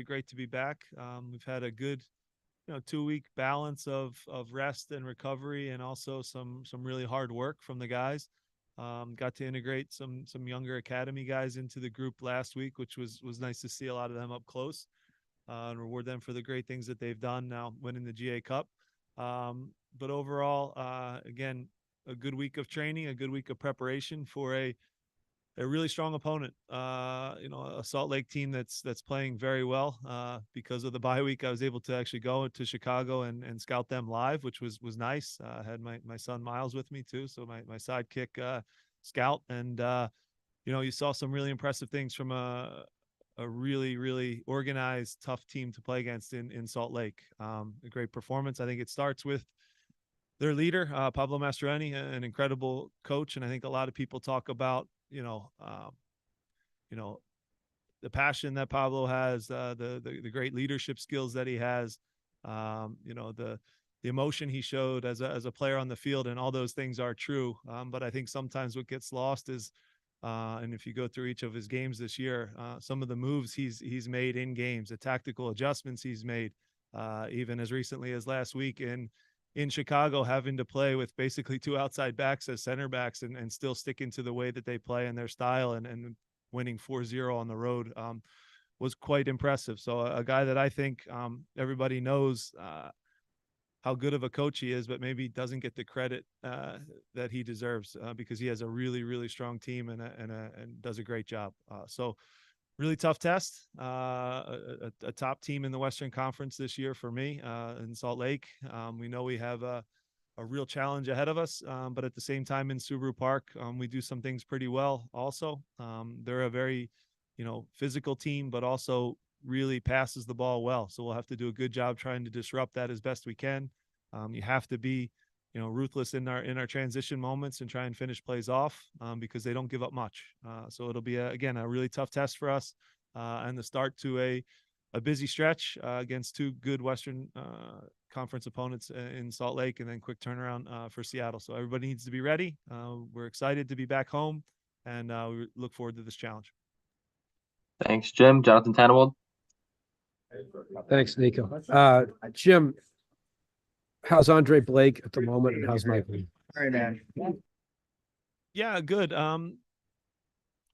great to be back. We've had a good 2-week balance of rest and recovery, and also some really hard work from the guys. Got to integrate some younger academy guys into the group last week, which was nice to see a lot of them up close, and reward them for the great things that they've done now winning the GA Cup. But overall, again, a good week of training, a good week of preparation for a really strong opponent. A Salt Lake team that's playing very well. Because of the bye week, I was able to actually go to Chicago and scout them live, which was nice. I had my son Miles with me too, so my sidekick scout, and you saw some really impressive things from a really, really organized, tough team to play against in Salt Lake. A great performance. I think it starts with their leader, Pablo Mastroeni, an incredible coach. And I think a lot of people talk about, the passion that Pablo has, the great leadership skills that he has, the emotion he showed as a player on the field, and all those things are true. But I think sometimes what gets lost is, and if you go through each of his games this year, some of the moves he's made in games, the tactical adjustments he's made, even as recently as last week in Chicago, having to play with basically two outside backs as center backs, and still sticking to the way that they play and their style, and winning 4-0 on the road, was quite impressive. So a guy that I think everybody knows how good of a coach he is, but maybe doesn't get the credit that he deserves, because he has a really, really strong team and does a great job. So really tough test, a top team in the Western Conference this year for me, in Salt Lake. We know we have a real challenge ahead of us, but at the same time in Subaru Park, we do some things pretty well also. They're a very, physical team, but also really passes the ball well. So we'll have to do a good job trying to disrupt that as best we can. You have to be, ruthless in our transition moments and try and finish plays off, because they don't give up much. So it'll be again a really tough test for us, and the start to a busy stretch against two good Western Conference opponents in Salt Lake, and then quick turnaround for Seattle. So everybody needs to be ready. We're excited to be back home, and we look forward to this challenge. Thanks, Jim. Jonathan Tannewald. Thanks, Nico. Jim, how's Andre Blake at the moment, and how's Michael? All right, man. Yeah, good.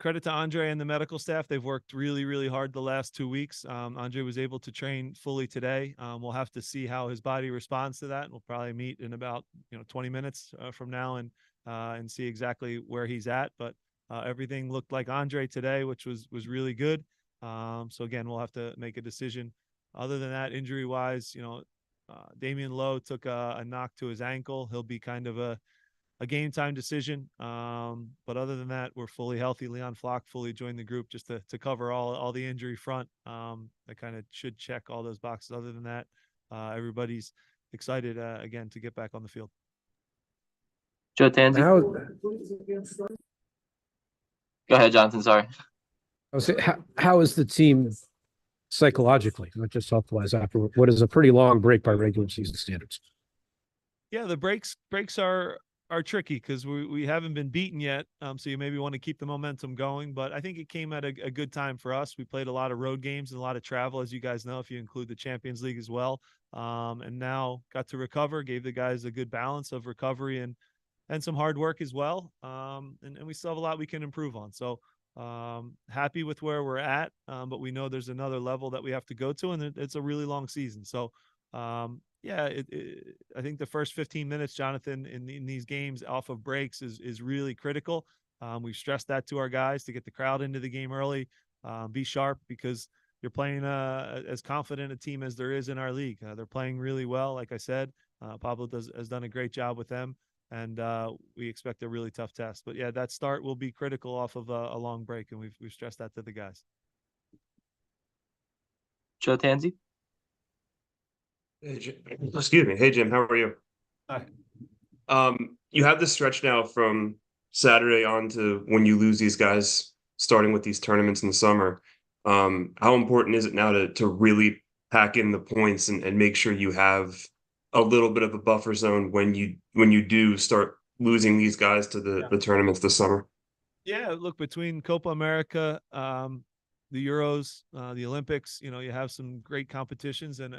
Credit to Andre and the medical staff. They've worked really, really hard the last 2 weeks. Andre was able to train fully today. We'll have to see how his body responds to that. We'll probably meet in about 20 minutes from now and see exactly where he's at. But everything looked like Andre today, which was really good. So again, we'll have to make a decision. Other than that, injury-wise, Damian Lowe took a knock to his ankle. He'll be kind of a game time decision. But other than that, we're fully healthy. Leon Flock fully joined the group just to cover all the injury front. That kind of should check all those boxes. Other than that, everybody's excited again to get back on the field. Joe Tanzi. Go ahead, Jonathan. Sorry. I was saying, how is the team psychologically, not just health-wise, after what is a pretty long break by regular season standards? Yeah, the breaks are tricky because we haven't been beaten yet. So you maybe want to keep the momentum going, but I think it came at a good time for us. We played a lot of road games and a lot of travel, as you guys know, if you include the Champions League as well. And now got to recover, gave the guys a good balance of recovery and some hard work as well. And we still have a lot we can improve on. So happy with where we're at, but we know there's another level that we have to go to, and it's a really long season. So yeah, I think the first 15 minutes, Jonathan, in these games off of breaks is really critical. We've stressed that to our guys to get the crowd into the game early, be sharp, because you're playing as confident a team as there is in our league. They're playing really well. Like I said, Pablo has done a great job with them, and we expect a really tough test. But yeah, that start will be critical off of a long break, and we've stressed that to the guys. Joe Tanzi. Excuse me. Hey, Jim, how are you? Hi. You have this stretch now from Saturday on to when you lose these guys, starting with these tournaments in the summer. How important is it now to really pack in the points and make sure you have a little bit of a buffer zone when you do start losing these guys to the tournaments this summer? Yeah, look, between Copa America, the Euros, the Olympics, you have some great competitions, and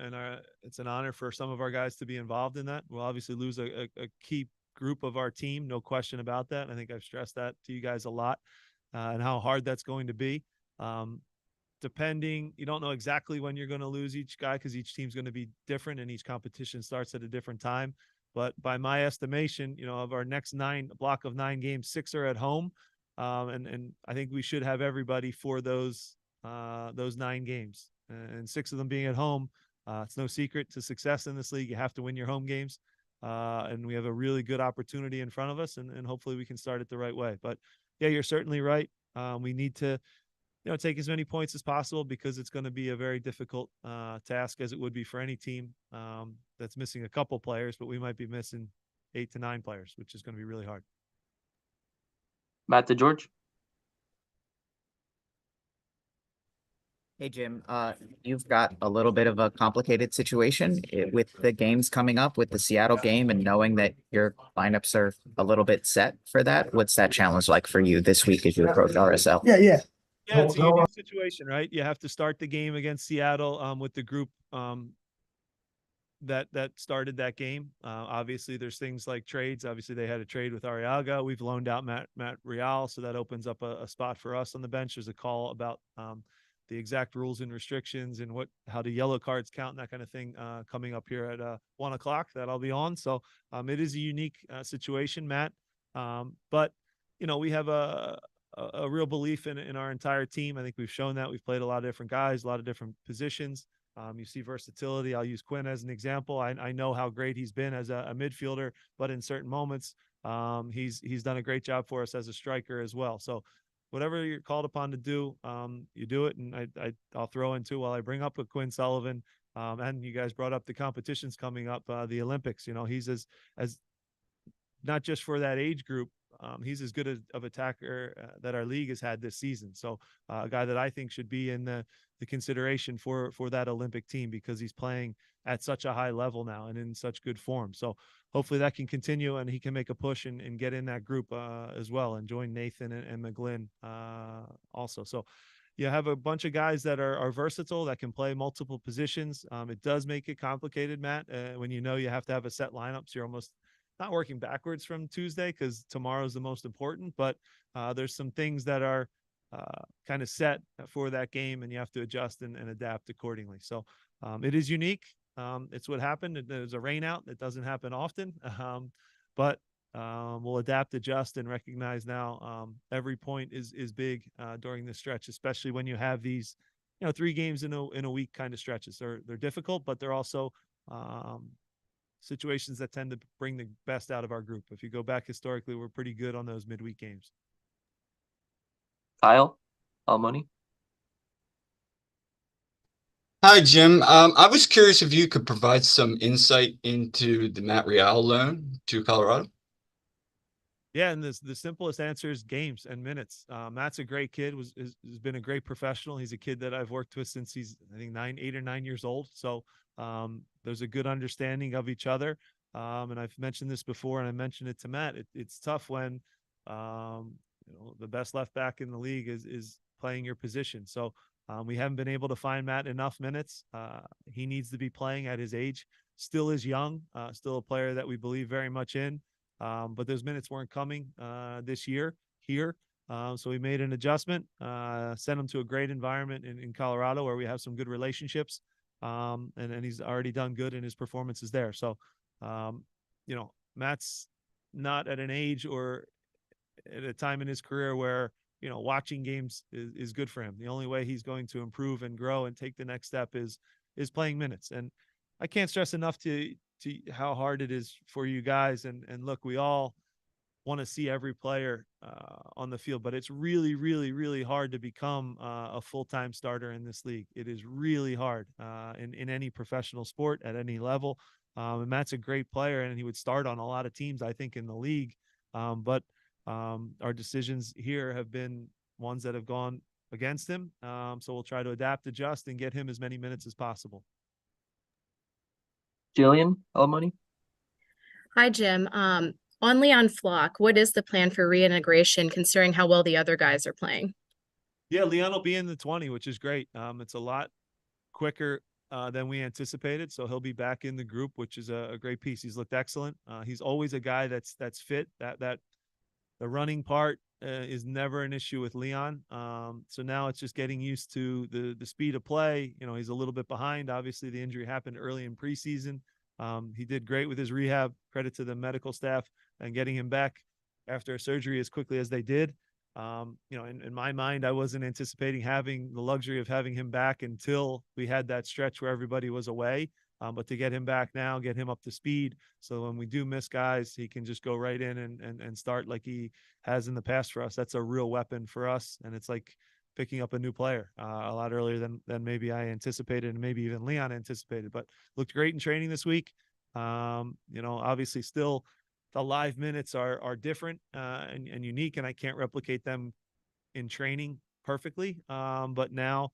it's an honor for some of our guys to be involved in that. We'll obviously lose a key group of our team, no question about that. I think I've stressed that to you guys a lot, and how hard that's going to be. Depending, you don't know exactly when you're going to lose each guy, because each team's going to be different and each competition starts at a different time. But by my estimation, of our next block of 9 games, 6 are at home. And I think we should have everybody for those 9 games, and 6 of them being at home. It's no secret to success in this league. You have to win your home games. And we have a really good opportunity in front of us, and hopefully we can start it the right way. But yeah, you're certainly right. We need to, take as many points as possible, because it's going to be a very difficult task, as it would be for any team that's missing a couple players, but we might be missing 8 to 9 players, which is going to be really hard. Matt to George. Hey, Jim, you've got a little bit of a complicated situation with the games coming up, with the Seattle game, and knowing that your lineups are a little bit set for that. What's that challenge like for you this week as you approach RSL? Yeah, it's a unique situation, right? You have to start the game against Seattle with the group that started that game. Obviously, there's things like trades. Obviously, they had a trade with Arriaga. We've loaned out Matt Real, so that opens up a spot for us on the bench. There's a call about the exact rules and restrictions and how the yellow cards count and that kind of thing coming up here at 1 o'clock that I'll be on. So it is a unique situation, Matt. But we have a real belief in our entire team. I think we've shown that. We've played a lot of different guys, a lot of different positions. You see versatility. I'll use Quinn as an example. I know how great he's been as a midfielder, but in certain moments, he's done a great job for us as a striker as well. So whatever you're called upon to do, you do it. And I'll throw in too, while I bring up with Quinn Sullivan, and you guys brought up the competitions coming up, the Olympics. He's as not just for that age group. He's as good of attacker that our league has had this season. So a guy that I think should be in the consideration for that Olympic team, because he's playing at such a high level now and in such good form. So hopefully that can continue, and he can make a push and get in that group as well, and join Nathan and McGlynn also. So you have a bunch of guys that are versatile, that can play multiple positions. It does make it complicated, Matt, when you have to have a set lineup. So you're almost not working backwards from Tuesday, because tomorrow's the most important, but there's some things that are kind of set for that game, and you have to adjust and adapt accordingly. So it is unique. It's what happened. There's a rain out. It doesn't happen often, but we'll adapt, adjust, and recognize now every point is big during this stretch, especially when you have these 3 games in a week kind of stretches. They're difficult, but they're also situations that tend to bring the best out of our group. If you go back historically, we're pretty good on those midweek games. Kyle Almoni. Hi, Jim. I was curious if you could provide some insight into the Matt Real loan to Colorado. Yeah, and the simplest answer is games and minutes. Matt's a great kid. Has been a great professional. He's a kid that I've worked with since he's, I think, 8 or 9 years old. So there's a good understanding of each other. And I've mentioned this before, and I mentioned it to Matt. It's tough when the best left back in the league is playing your position. So we haven't been able to find Matt enough minutes. He needs to be playing at his age. Still is young. Still a player that we believe very much in. But those minutes weren't coming this year here. So we made an adjustment, sent him to a great environment in Colorado, where we have some good relationships. And he's already done good in his performances there. So, Matt's not at an age or at a time in his career where, watching games is good for him. The only way he's going to improve and grow and take the next step is playing minutes. And I can't stress enough to how hard it is for you guys. And look, we all want to see every player on the field, but it's really, really, really hard to become a full-time starter in this league. It is really hard in any professional sport at any level. And Matt's a great player, and he would start on a lot of teams, I think, in the league. But our decisions here have been ones that have gone against him. So we'll try to adapt, adjust, and get him as many minutes as possible. Jillian Almoni. Hi, Jim. On Leon Flock, what is the plan for reintegration, considering how well the other guys are playing? Yeah, Leon will be in the 20, which is great. It's a lot quicker than we anticipated, so he'll be back in the group, which is a great piece. He's looked excellent. He's always a guy that's fit. That the running part is never an issue with Leon. So now it's just getting used to the speed of play. You know, he's a little bit behind. Obviously, the injury happened early in preseason. He did great with his rehab. Credit to the medical staff and getting him back after a surgery as quickly as they did. You know, in my mind, I wasn't anticipating having the luxury of having him back until we had that stretch where everybody was away. But to get him back now, get him up to speed, so when we do miss guys, he can just go right in and start like he has in the past for us. That's a real weapon for us, and it's like picking up a new player a lot earlier than maybe I anticipated, and maybe even Leon anticipated. But looked great in training this week. You know, obviously still the live minutes are different and unique, and I can't replicate them in training perfectly. But now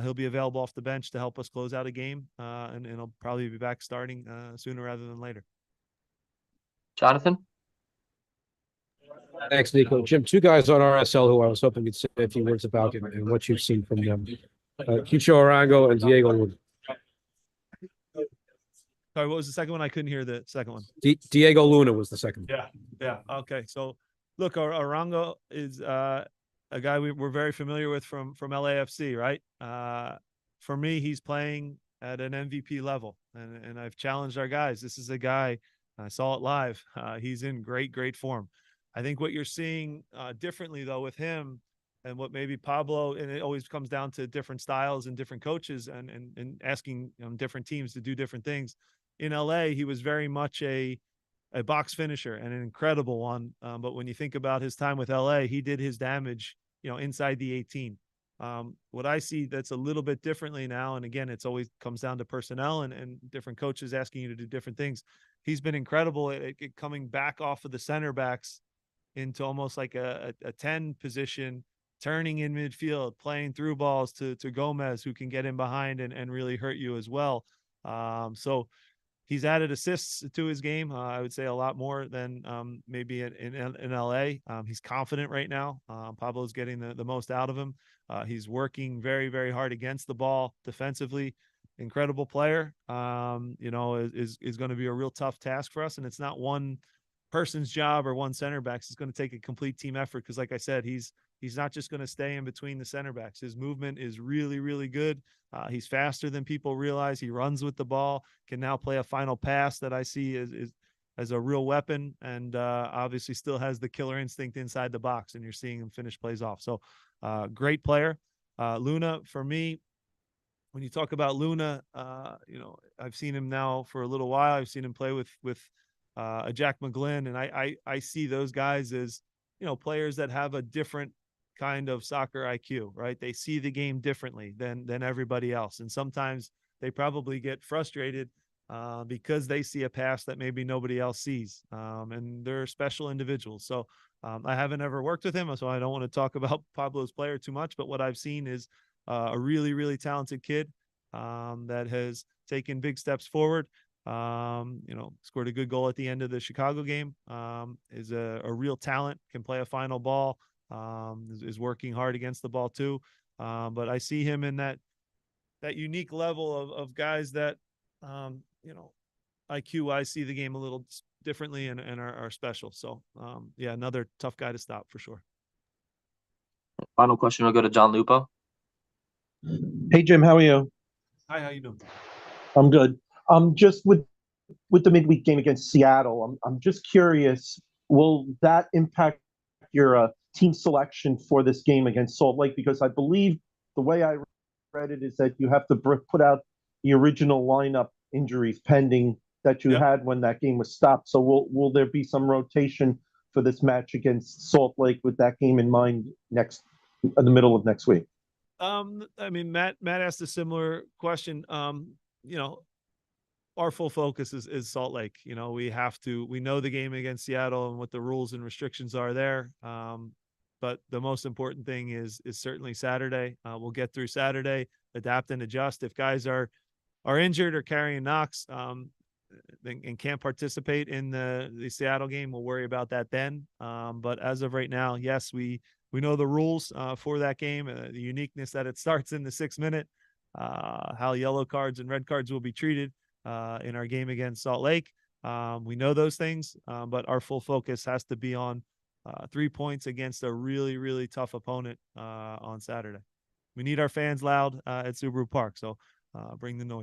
he'll be available off the bench to help us close out a game, and he'll probably be back starting sooner rather than later. Jonathan? Thanks, Nico. Jim, two guys on RSL who I was hoping you'd say a few words about and what you've seen from them. Kicho Arango and Diego Luna. Sorry, what was the second one? I couldn't hear the second one. Diego Luna was the second. Yeah. Okay. So look, Arango is a guy we're very familiar with from LAFC, right? For me, he's playing at an MVP level, and I've challenged our guys. This is a guy, I saw it live. He's in great form. I think what you're seeing differently though with him and what maybe Pablo, and it always comes down to different styles and different coaches and asking different teams to do different things. In LA, he was very much a box finisher and an incredible one. But when you think about his time with LA, he did his damage, you know, inside the 18. What I see that's a little bit differently now, and again, it's always comes down to personnel and different coaches asking you to do different things. He's been incredible at coming back off of the center backs into almost like a 10 position, turning in midfield, playing through balls to Gomez, who can get in behind and really hurt you as well. So he's added assists to his game. I would say a lot more than maybe in LA. He's confident right now. Pablo's getting the most out of him. He's working very hard against the ball defensively. Incredible player. You know, is going to be a real tough task for us, and it's not one person's job or one center backs. It's going to take a complete team effort because, like I said, he's not just going to stay in between the center backs. His movement is really good. He's faster than people realize. He runs with the ball, can now play a final pass that I see as a real weapon, and obviously still has the killer instinct inside the box, and you're seeing him finish plays off. So great player. Luna, for me, when you talk about Luna, you know, I've seen him now for a little while. I've seen him play with Jack McGlynn, and I see those guys as, you know, players that have a different kind of soccer IQ, right? They see the game differently than everybody else, and sometimes they probably get frustrated because they see a pass that maybe nobody else sees, and they're special individuals. So I haven't ever worked with him, so I don't want to talk about Pablo's player too much, but what I've seen is a really talented kid that has taken big steps forward. You know, scored a good goal at the end of the Chicago game, is a real talent, can play a final ball, is working hard against the ball too. But I see him in that unique level of guys that, you know, IQ, I see the game a little differently and are special. So, yeah, another tough guy to stop for sure. Final question will go to John Lupo. Hey, Jim, how are you? Hi, how you doing? I'm good. Just with the midweek game against Seattle, I'm just curious, will that impact your team selection for this game against Salt Lake? Because I believe the way I read it is that you have to put out the original lineup injuries pending that you had when that game was stopped. So will there be some rotation for this match against Salt Lake with that game in mind in the middle of next week? I mean, Matt asked a similar question. You know, our full focus is Salt Lake. You know, we know the game against Seattle and what the rules and restrictions are there. But the most important thing is certainly Saturday. We'll get through Saturday, adapt and adjust. If guys are injured or carrying knocks, and can't participate in the Seattle game, we'll worry about that then. But as of right now, yes, we we know the rules for that game, the uniqueness that it starts in the 6th minute, how yellow cards and red cards will be treated in our game against Salt Lake. We know those things, but our full focus has to be on 3 points against a really, really tough opponent on Saturday. We need our fans loud at Subaru Park, so bring the noise.